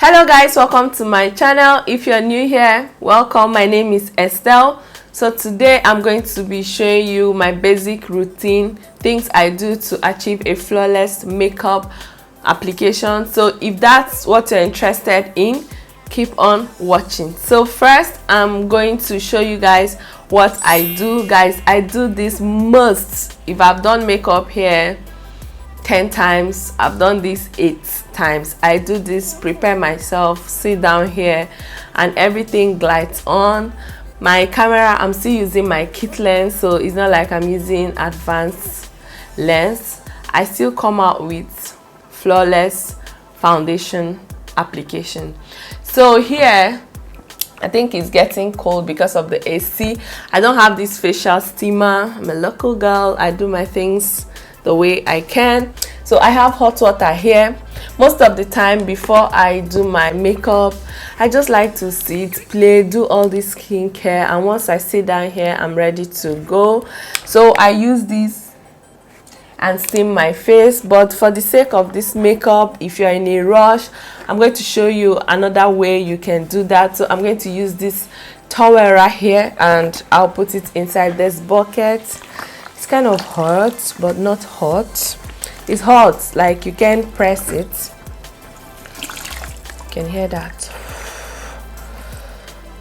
Hello guys, welcome to my channel. If you're new here, welcome. My name is Estelle. So today I'm going to be showing you my basic routine, things I do to achieve a flawless makeup application. So if that's what you're interested in, keep on watching. So first I'm going to show you guys what I do. Guys, I do this most. If I've done makeup here 10 times, I've done this 8 times. I do this, prepare myself, sit down here and everything glides on. My camera, I'm still using my kit lens, so it's not like I'm using advanced lens. I still come out with flawless foundation application. So here I think it's getting cold because of the AC. I don't have this facial steamer. I'm a local girl. I do my things the way I can. So I have hot water here. Most of the time before I do my makeup, I just like to sit, play, do all this skincare, and once I sit down here, I'm ready to go. So I use this and steam my face, but for the sake of this makeup, if you're in a rush, I'm going to show you another way you can do that. So I'm going to use this towel right here and I'll put it inside this bucket. It's kind of hot, but not hot. It's hot, like you can press it. You can hear that.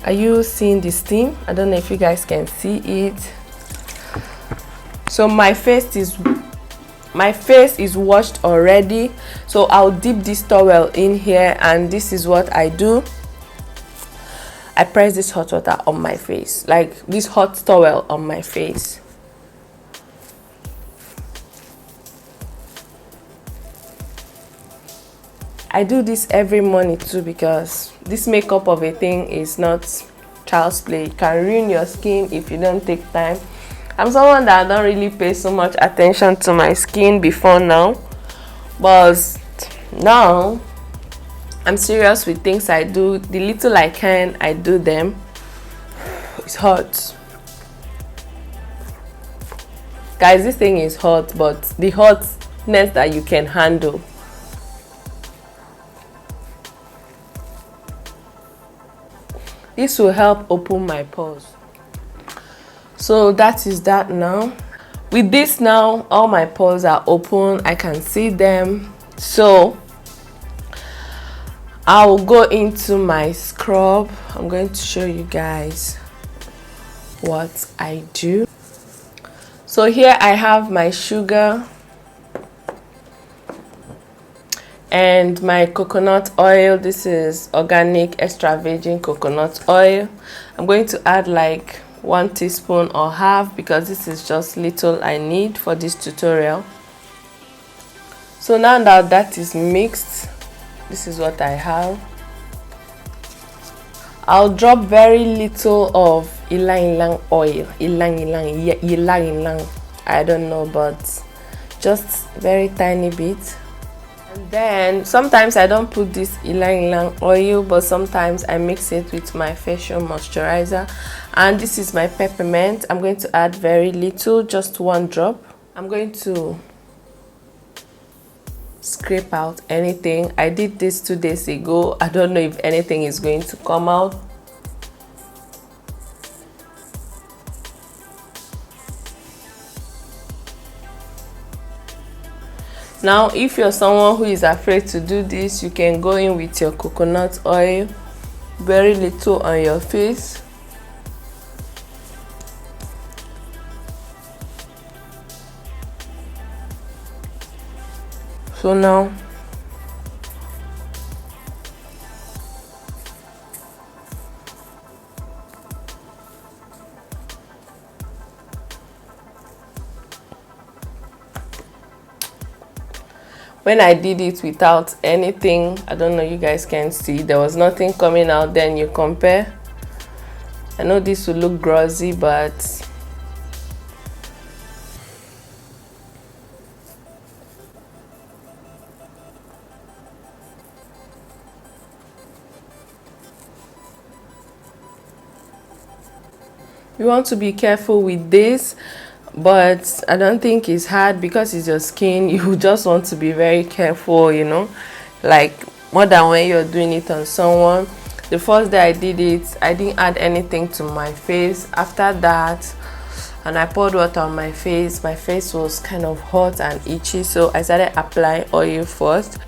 Are you seeing the steam? I don't know if you guys can see it. So my face is washed already. So I'll dip this towel in here and this is what I do. I press this hot water on my face, like this hot towel on my face. I do this every morning too because this makeup of a thing is not child's play. It can ruin your skin if you don't take time. I'm someone that don't really pay so much attention to my skin before now, but now I'm serious with things I do. The little I can, I do them. It's hot. Guys, this thing is hot, but the hotness that you can handle. This will help open my pores. So that is that now. With this now, all my pores are open. I can see them. So I'll go into my scrub. I'm going to show you guys what I do. So here I have my sugar and my coconut oil. This is organic extra virgin coconut oil. I'm going to add like 1 teaspoon or half because this is just little I need for this tutorial. So now that is mixed, this is what I have. I'll drop very little of ilang ilang oil. Ilang ilang. I don't know, but just very tiny bit. And then sometimes I don't put this ilang ilang oil, but sometimes I mix it with my facial moisturizer. And this is my peppermint. I'm going to add very little, just 1 drop. I'm going to scrape out anything. I did this 2 days ago. I don't know if anything is going to come out. Now, if you're someone who is afraid to do this, you can go in with your coconut oil, very little on your face. So now, when I did it without anything, I don't know, you guys can see, there was nothing coming out. Then you compare. I know this will look glossy, but you want to be careful with this. But I don't think it's hard because it's your skin. You just want to be very careful, you know, like more than when you're doing it on someone. The first day I did it, I didn't add anything to my face. After that, and I poured water on my face was kind of hot and itchy, so I started applying oil first.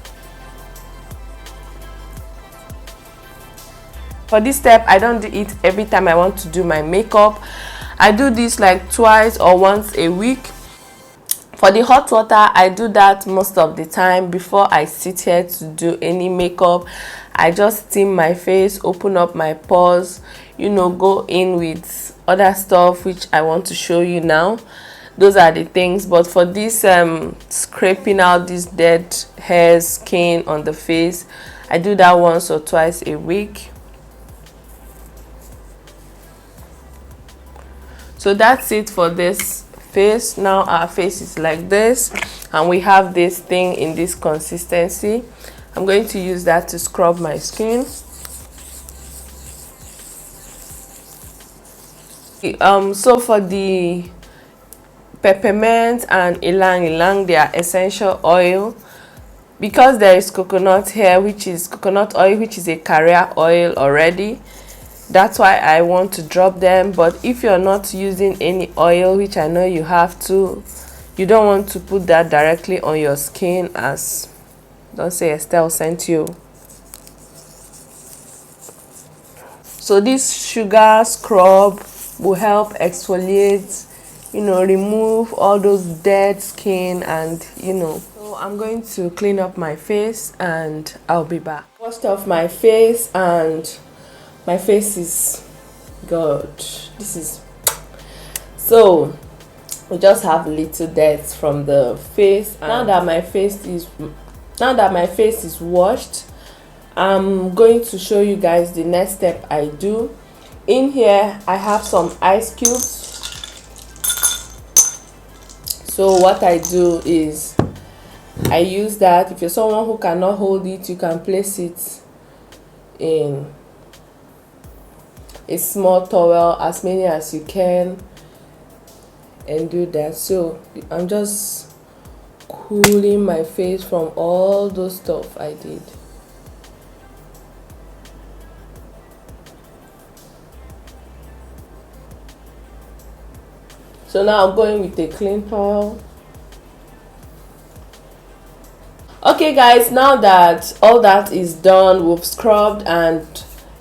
For this step, I don't do it every time I want to do my makeup. I do this like twice or once a week. For the hot water, I do that most of the time before I sit here to do any makeup. I just steam my face, open up my pores, you know, go in with other stuff which I want to show you now. Those are the things. But for this scraping out this dead hair, skin on the face, I do that once or twice a week. So that's it for this face. Now our face is like this, and we have this thing in this consistency. I'm going to use that to scrub my skin. So for the peppermint and ilang ilang, they are essential oil. Because there is coconut here, which is coconut oil, which is a carrier oil already, that's why I want to drop them. But if you're not using any oil, which I know you have to, you don't want to put that directly on your skin, as don't say Estelle sent you. So this sugar scrub will help exfoliate, you know, remove all those dead skin, and you know. So I'm going to clean up my face and I'll be back. Washed off my face and my face is good. This is, so we just have little dirt from the face. Now that my face is washed, I'm going to show you guys the next step I do. In here I have some ice cubes. So what I do is I use that. If you're someone who cannot hold it, you can place it in a small towel, as many as you can, and do that. So I'm just cooling my face from all those stuff I did. So now I'm going with a clean towel. Okay guys, now that all that is done, we've scrubbed and,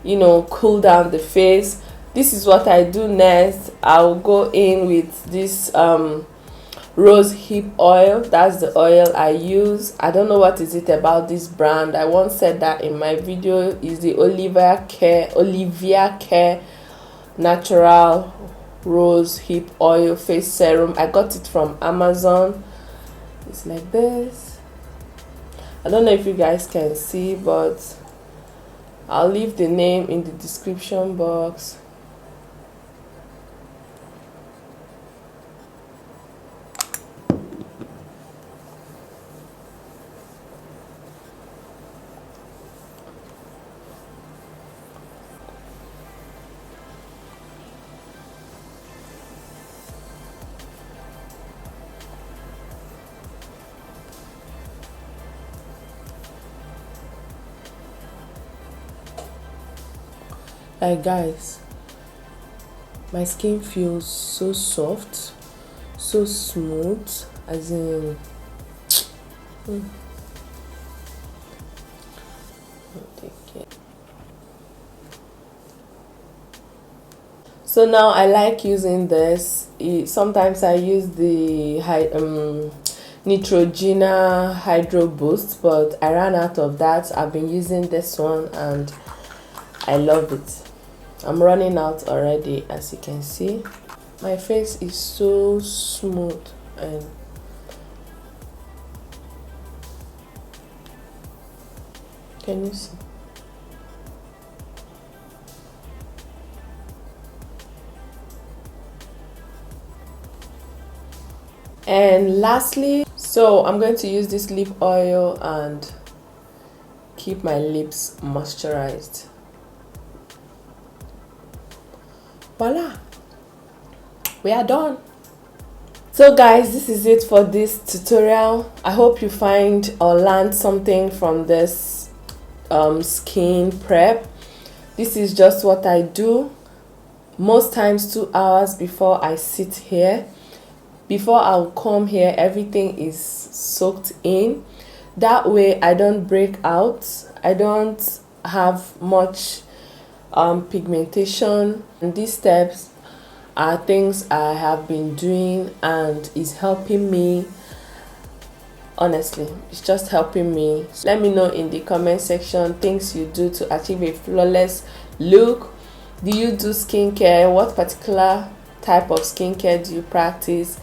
you know, cool down the face, this is what I do next. I'll go in with this rose hip oil. That's the oil I use. I don't know what is it about this brand. I once said that in my video. Is the Olivia Care natural rose hip oil face serum. I got it from Amazon. It's like this. I don't know if you guys can see, but I'll leave the name in the description box. Like guys, my skin feels so soft, so smooth, as in so now I like using this. Sometimes I use the Neutrogena Hydro Boost, but I ran out of that. I've been using this one and I love it. I'm running out already, as you can see. My face is so smooth and can you see? And lastly, so I'm going to use this lip oil and keep my lips moisturized. Voila, we are done. So guys, this is it for this tutorial. I hope you find or learned something from this skin prep. This is just what I do most times 2 hours before I sit here. Before I'll come here, everything is soaked in. That way I don't break out, I don't have much pigmentation. And these steps are things I have been doing and is helping me. Honestly, it's just helping me. Let me know in the comment section things you do to achieve a flawless look. Do you do skincare? What particular type of skincare do you practice?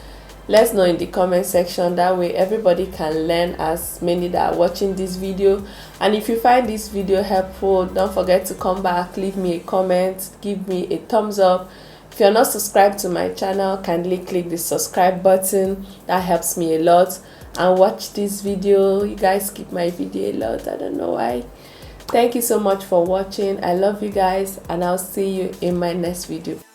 Let's know in the comment section. That way everybody can learn, as many that are watching this video. And if you find this video helpful, don't forget to come back, leave me a comment, give me a thumbs up. If you're not subscribed to my channel, kindly click the subscribe button. That helps me a lot. And watch this video. You guys skip my video a lot, I don't know why. Thank you so much for watching. I love you guys, and I'll see you in my next video.